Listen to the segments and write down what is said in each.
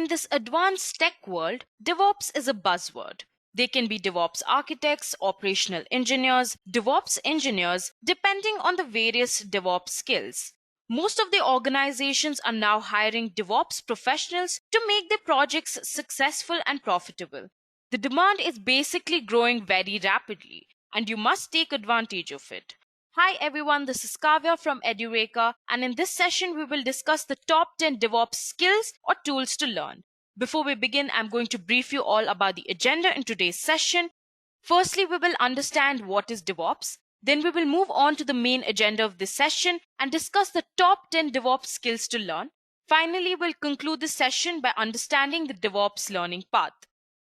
in this advanced tech world, DevOps is a buzzword. They can be DevOps architects, operational engineers, DevOps engineers, depending on the various DevOps skills. Most of the organizations are now hiring DevOps professionals to make their projects successful and profitable. The demand is basically growing very rapidly, and you must take advantage of it. Hi everyone, this is Kavya from Edureka, and in this session we will discuss the top 10 DevOps skills or tools to learn. Before we begin, I'm going to brief you all about the agenda in today's session. Firstly, we will understand what is DevOps. Then we will move on to the main agenda of this session and discuss the top 10 DevOps skills to learn. Finally, we'll conclude the session by understanding the DevOps learning path.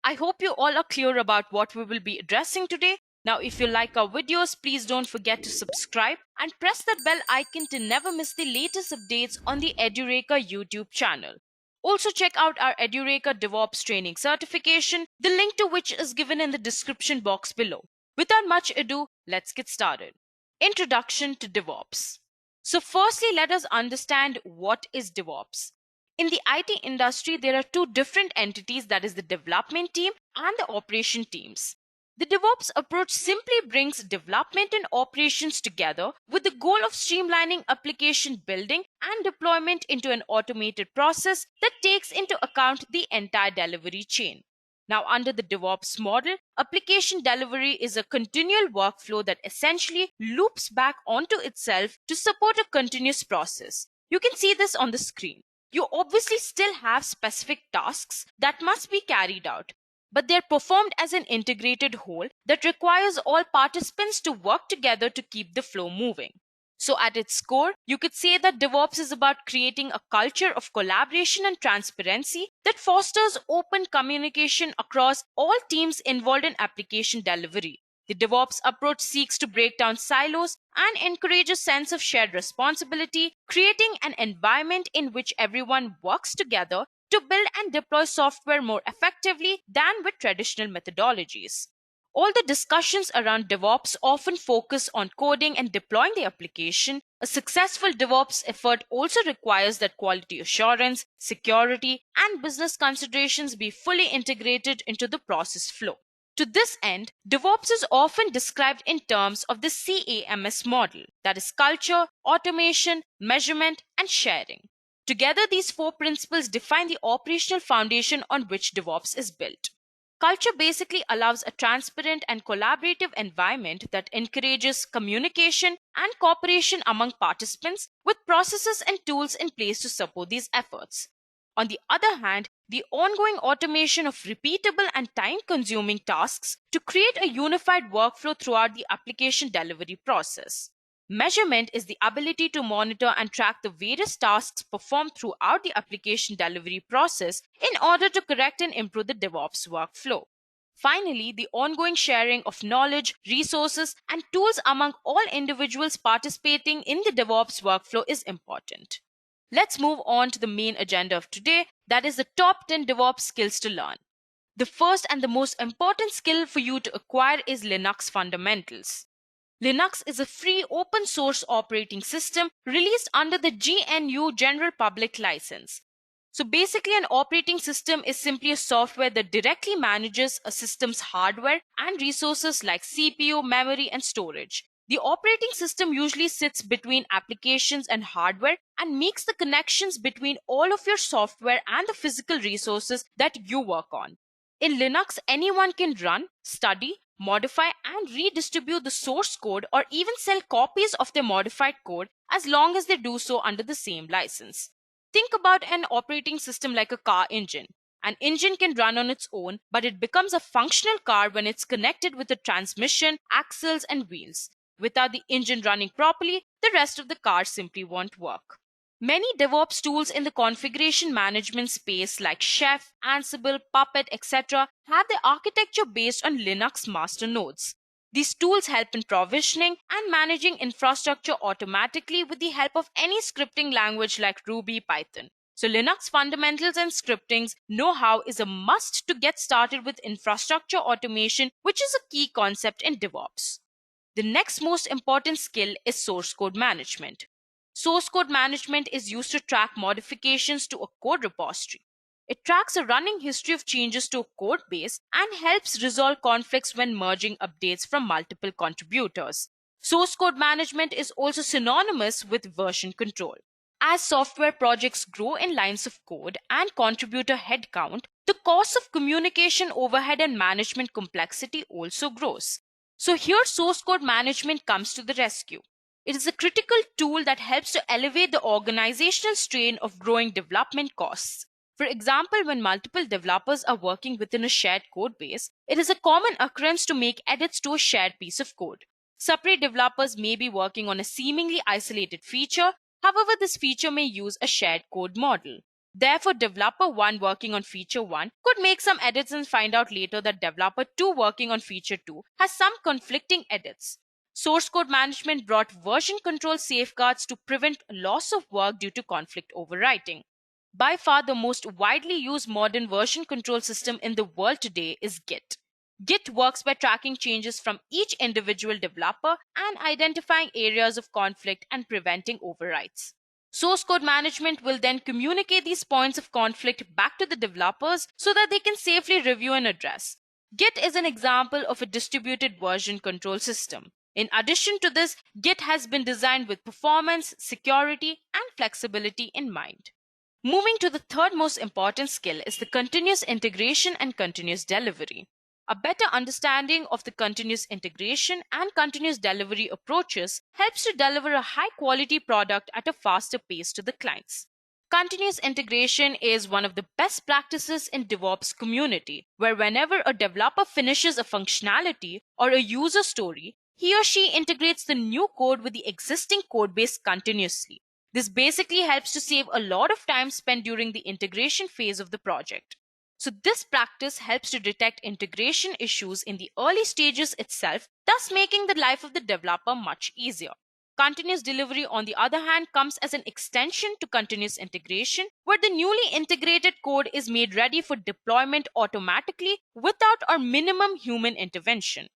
I hope you all are clear about what we will be addressing today. Now, if you like our videos, please don't forget to subscribe and press that bell icon to never miss the latest updates on the Edureka YouTube channel. Also, check out our Edureka DevOps training certification, the link to which is given in the description box below. Without much ado, let's get started. Introduction to DevOps. So, firstly, let us understand what is DevOps. In the IT industry, there are two different entities, that is the development team and the operation teams. The DevOps approach simply brings development and operations together with the goal of streamlining application building and deployment into an automated process that takes into account the entire delivery chain. Now, under the DevOps model, application delivery is a continual workflow that essentially loops back onto itself to support a continuous process. You can see this on the screen. You obviously still have specific tasks that must be carried out, but they're performed as an integrated whole that requires all participants to work together to keep the flow moving. So at its core, you could say that DevOps is about creating a culture of collaboration and transparency that fosters open communication across all teams involved in application delivery. The DevOps approach seeks to break down silos and encourage a sense of shared responsibility, creating an environment in which everyone works together to build and deploy software more effectively than with traditional methodologies. All the discussions around DevOps often focus on coding and deploying the application. A successful DevOps effort also requires that quality assurance, security, and business considerations be fully integrated into the process flow. To this end, DevOps is often described in terms of the CAMS model, that is culture, automation, measurement, and sharing. Together, these four principles define the operational foundation on which DevOps is built. Culture basically allows a transparent and collaborative environment that encourages communication and cooperation among participants, with processes and tools in place to support these efforts. On the other hand, the ongoing automation of repeatable and time-consuming tasks to create a unified workflow throughout the application delivery process. Measurement is the ability to monitor and track the various tasks performed throughout the application delivery process in order to correct and improve the DevOps workflow. Finally, the ongoing sharing of knowledge, resources, and tools among all individuals participating in the DevOps workflow is important. Let's move on to the main agenda of today, that is the top 10 DevOps skills to learn. The first and the most important skill for you to acquire is Linux fundamentals. Linux is a free open source operating system released under the GNU General Public License. So basically, an operating system is simply a software that directly manages a system's hardware and resources like CPU, memory, and storage. The operating system usually sits between applications and hardware and makes the connections between all of your software and the physical resources that you work on. In Linux, anyone can run, study, modify, and redistribute the source code or even sell copies of their modified code as long as they do so under the same license. Think about an operating system like a car engine. An engine can run on its own, but it becomes a functional car when it's connected with a transmission, axles, and wheels. Without the engine running properly, the rest of the car simply won't work. Many DevOps tools in the configuration management space like Chef, Ansible, Puppet, etc. have their architecture based on Linux master nodes. These tools help in provisioning and managing infrastructure automatically with the help of any scripting language like Ruby, Python. So Linux fundamentals and scripting's know-how is a must to get started with infrastructure automation, which is a key concept in DevOps. The next most important skill is source code management. Source code management is used to track modifications to a code repository. It tracks a running history of changes to a code base and helps resolve conflicts when merging updates from multiple contributors. Source code management is also synonymous with version control. As software projects grow in lines of code and contributor headcount, the cost of communication overhead and management complexity also grows. So, here source code management comes to the rescue. It is a critical tool that helps to elevate the organizational strain of growing development costs. For example, when multiple developers are working within a shared code base, it is a common occurrence to make edits to a shared piece of code. Separate developers may be working on a seemingly isolated feature. However, this feature may use a shared code model. Therefore, developer 1 working on feature 1 could make some edits and find out later that developer 2 working on feature 2 has some conflicting edits. Source code management brought version control safeguards to prevent loss of work due to conflict overwriting. By far, the most widely used modern version control system in the world today is Git. Git works by tracking changes from each individual developer and identifying areas of conflict and preventing overwrites. Source code management will then communicate these points of conflict back to the developers so that they can safely review and address. Git is an example of a distributed version control system. In addition to this, Git has been designed with performance, security, and flexibility in mind. Moving to the third most important skill is the continuous integration and continuous delivery. A better understanding of the continuous integration and continuous delivery approaches helps to deliver a high quality product at a faster pace to the clients. Continuous integration is one of the best practices in DevOps community, where whenever a developer finishes a functionality or a user story, he or she integrates the new code with the existing code base continuously. This basically helps to save a lot of time spent during the integration phase of the project. So, this practice helps to detect integration issues in the early stages itself, thus making the life of the developer much easier. Continuous delivery, on the other hand, comes as an extension to continuous integration, where the newly integrated code is made ready for deployment automatically without or minimum human intervention.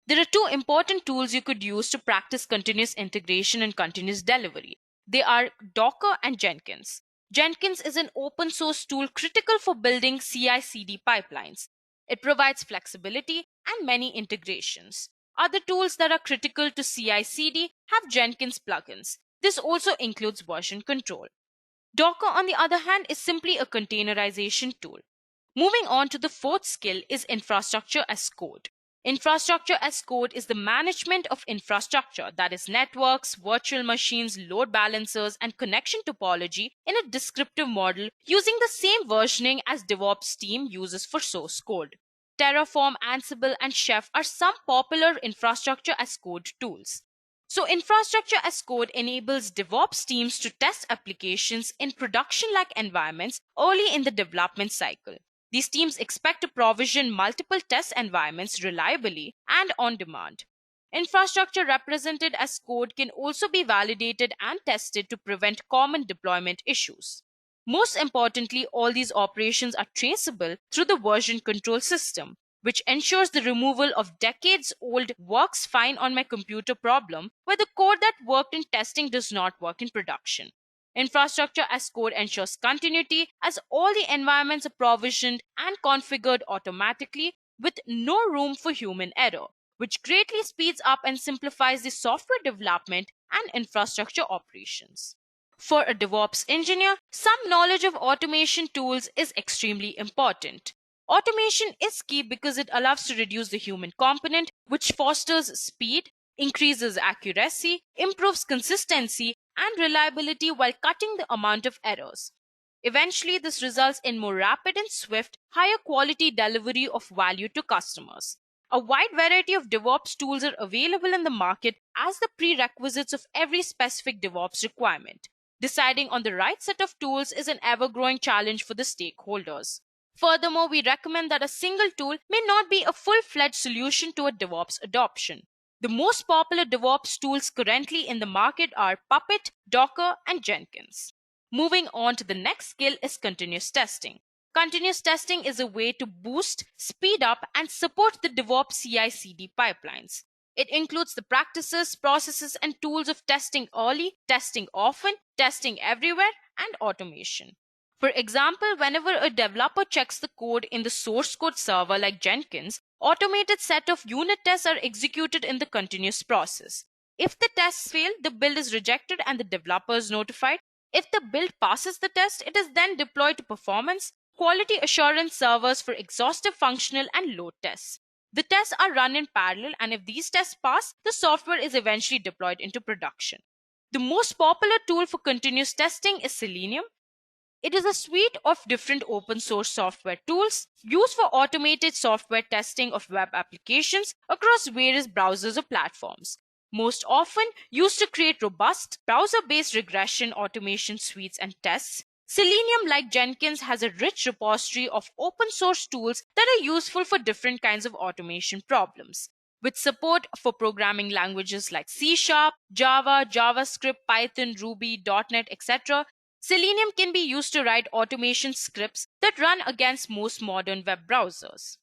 There are two important tools you could use to practice continuous integration and continuous delivery. They are Docker and Jenkins. Jenkins is an open source tool critical for building CI/CD pipelines. It provides flexibility and many integrations. Other tools that are critical to CI/CD have Jenkins plugins. This also includes version control. Docker, on the other hand, is simply a containerization tool. Moving on to the fourth skill is infrastructure as code. Infrastructure as code is the management of infrastructure, that is, networks, virtual machines, load balancers, and connection topology in a descriptive model using the same versioning as DevOps team uses for source code. Terraform, Ansible, and Chef are some popular infrastructure as code tools. So, infrastructure as code enables DevOps teams to test applications in production like environments early in the development cycle. These teams expect to provision multiple test environments reliably and on demand. Infrastructure represented as code can also be validated and tested to prevent common deployment issues. Most importantly, all these operations are traceable through the version control system, which ensures the removal of decades old works fine on my computer problem where the code that worked in testing does not work in production. Infrastructure as code ensures continuity as all the environments are provisioned and configured automatically with no room for human error, which greatly speeds up and simplifies the software development and infrastructure operations. For a DevOps engineer, some knowledge of automation tools is extremely important. Automation is key because it allows to reduce the human component, which fosters speed, increases accuracy, improves consistency, and reliability while cutting the amount of errors. Eventually, this results in more rapid and swift, higher quality delivery of value to customers. A wide variety of DevOps tools are available in the market as the prerequisites of every specific DevOps requirement. Deciding on the right set of tools is an ever growing challenge for the stakeholders. Furthermore, we recommend that a single tool may not be a full fledged solution to a DevOps adoption. The most popular DevOps tools currently in the market are Puppet, Docker, and Jenkins. Moving on to the next skill is continuous testing. Continuous testing is a way to boost, speed up, and support the DevOps CI/CD pipelines. It includes the practices, processes, and tools of testing early, testing often, testing everywhere, and automation. For example, whenever a developer checks the code in the source code server like Jenkins, automated set of unit tests are executed in the continuous process. If the tests fail, the build is rejected and the developer is notified. If the build passes the test, it is then deployed to performance quality assurance servers for exhaustive functional and load tests. The tests are run in parallel, and if these tests pass, the software is eventually deployed into production. The most popular tool for continuous testing is Selenium. It is a suite of different open source software tools used for automated software testing of web applications across various browsers or platforms. Most often used to create robust browser based regression automation suites and tests, Selenium, like Jenkins, has a rich repository of open source tools that are useful for different kinds of automation problems. With support for programming languages like C Sharp, Java, JavaScript, Python, Ruby, .NET, etc., Selenium can be used to write automation scripts that run against most modern web browsers.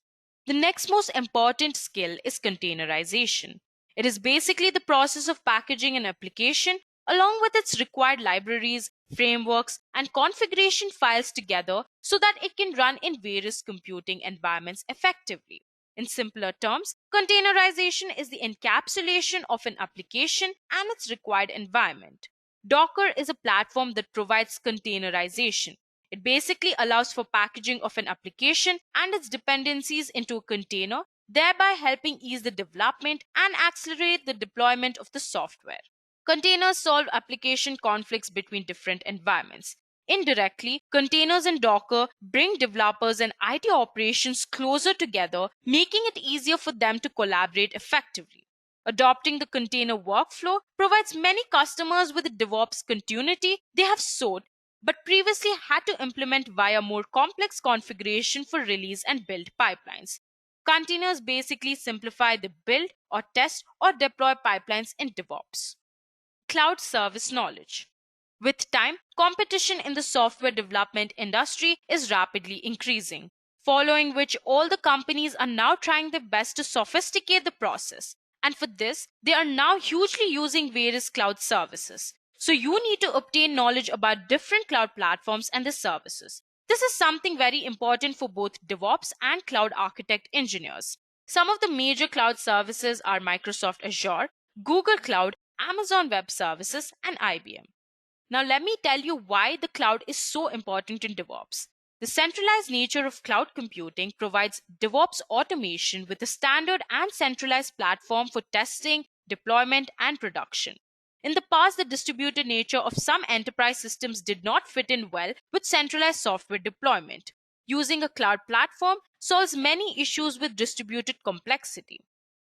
The next most important skill is containerization. It is basically the process of packaging an application along with its required libraries, frameworks, and configuration files together so that it can run in various computing environments effectively. In simpler terms, containerization is the encapsulation of an application and its required environment. Docker is a platform that provides containerization. It basically allows for packaging of an application and its dependencies into a container, thereby helping ease the development and accelerate the deployment of the software. Containers solve application conflicts between different environments. Indirectly, containers in Docker bring developers and IT operations closer together, making it easier for them to collaborate effectively. Adopting the container workflow provides many customers with the DevOps continuity they have sought but previously had to implement via more complex configuration for release and build pipelines. Containers basically simplify the build or test or deploy pipelines in DevOps. Cloud service knowledge. With time, competition in the software development industry is rapidly increasing, following which all the companies are now trying their best to sophisticate the process. And for this, they are now hugely using various cloud services. So you need to obtain knowledge about different cloud platforms and the services. This is something very important for both DevOps and cloud architect engineers. Some of the major cloud services are Microsoft Azure, Google Cloud, Amazon Web Services, and IBM. Now, let me tell you why the cloud is so important in DevOps. The centralized nature of cloud computing provides DevOps automation with a standard and centralized platform for testing, deployment, and production. In the past, the distributed nature of some enterprise systems did not fit in well with centralized software deployment. Using a cloud platform solves many issues with distributed complexity.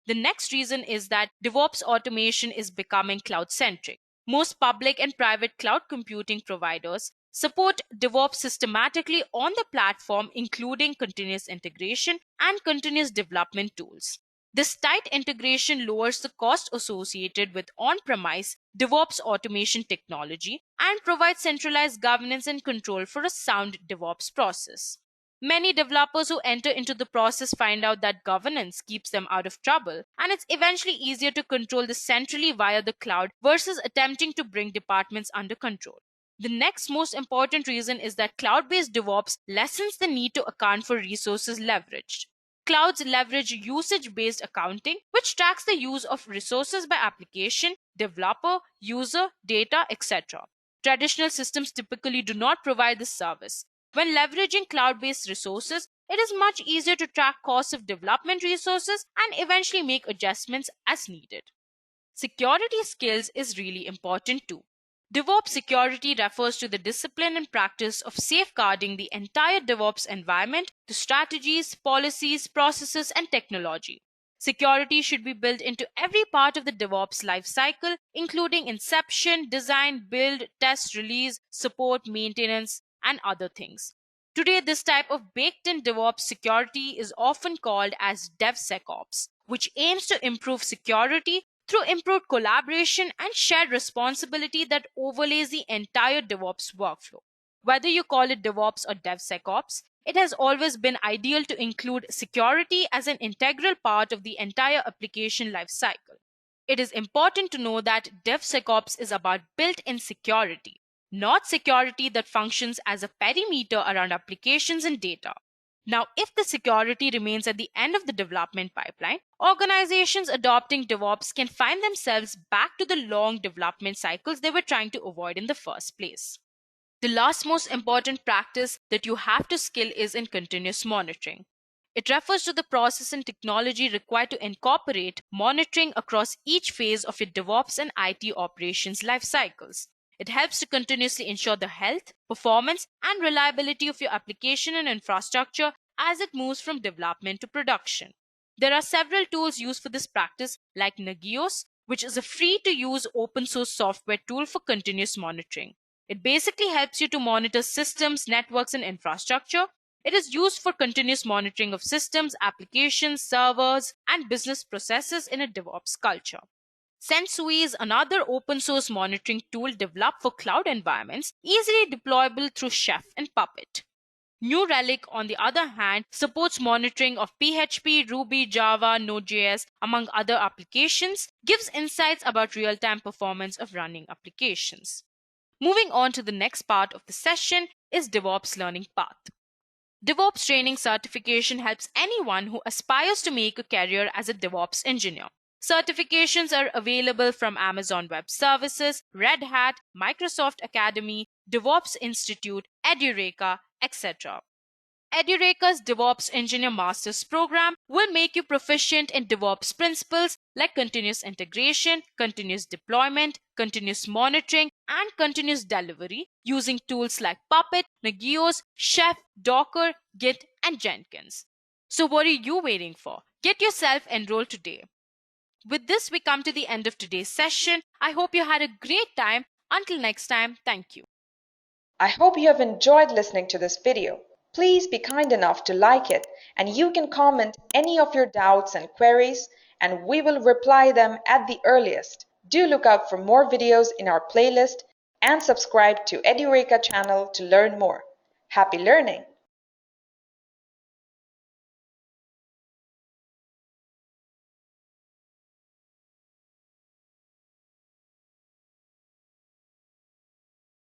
The next reason is that DevOps automation is becoming cloud centric. Most public and private cloud computing providers support DevOps systematically on the platform, including continuous integration and continuous development tools. This tight integration lowers the cost associated with on premise DevOps automation technology and provides centralized governance and control for a sound DevOps process. Many developers who enter into the process find out that governance keeps them out of trouble, and it's eventually easier to control this centrally via the cloud versus attempting to bring departments under control. The next most important reason is that cloud based DevOps lessens the need to account for resources leveraged. Clouds leverage usage based accounting, which tracks the use of resources by application, developer, user, data, etc. Traditional systems typically do not provide this service. When leveraging cloud based resources, it is much easier to track costs of development resources and eventually make adjustments as needed. Security skills is really important too. DevOps security refers to the discipline and practice of safeguarding the entire DevOps environment, the strategies, policies, processes, and technology. Security should be built into every part of the DevOps lifecycle, including inception, design, build, test, release, support, maintenance, and other things. Today, this type of baked in DevOps security is often called as DevSecOps, which aims to improve security through improved collaboration and shared responsibility that overlays the entire DevOps workflow. Whether you call it DevOps or DevSecOps, it has always been ideal to include security as an integral part of the entire application lifecycle. It is important to know that DevSecOps is about built in security. not security that functions as a perimeter around applications and data. Now, if the security remains at the end of the development pipeline, organizations adopting DevOps can find themselves back to the long development cycles they were trying to avoid in the first place. The last most important practice that you have to skill is in continuous monitoring. It refers to the process and technology required to incorporate monitoring across each phase of your DevOps and IT operations life cycles. It helps to continuously ensure the health, performance, and reliability of your application and infrastructure as it moves from development to production. There are several tools used for this practice, like Nagios, which is a free to use open source software tool for continuous monitoring. It basically helps you to monitor systems, networks, and infrastructure. It is used for continuous monitoring of systems, applications, servers, and business processes in a DevOps culture. Sensui is another open source monitoring tool developed for cloud environments, easily deployable through Chef and Puppet. New Relic, on the other hand, supports monitoring of PHP, Ruby, Java, Node.js, among other applications, gives insights about real-time performance of running applications. Moving on to the next part of the session is DevOps Learning Path. DevOps training certification helps anyone who aspires to make a career as a DevOps engineer. Certifications are available from Amazon Web Services, Red Hat, Microsoft Academy, DevOps Institute, Edureka, etc. Edureka's DevOps Engineer Master's program will make you proficient in DevOps principles like continuous integration, continuous deployment, continuous monitoring, and continuous delivery using tools like Puppet, Nagios, Chef, Docker, Git, and Jenkins. So what are you waiting for? Get yourself enrolled today. With this, we come to the end of today's session. I hope you had a great time. Until next time, thank you. I hope you have enjoyed listening to this video. Please be kind enough to like it, and you can comment any of your doubts and queries, and we will reply them at the earliest. Do look out for more videos in our playlist and subscribe to Edureka channel to learn more. Happy learning!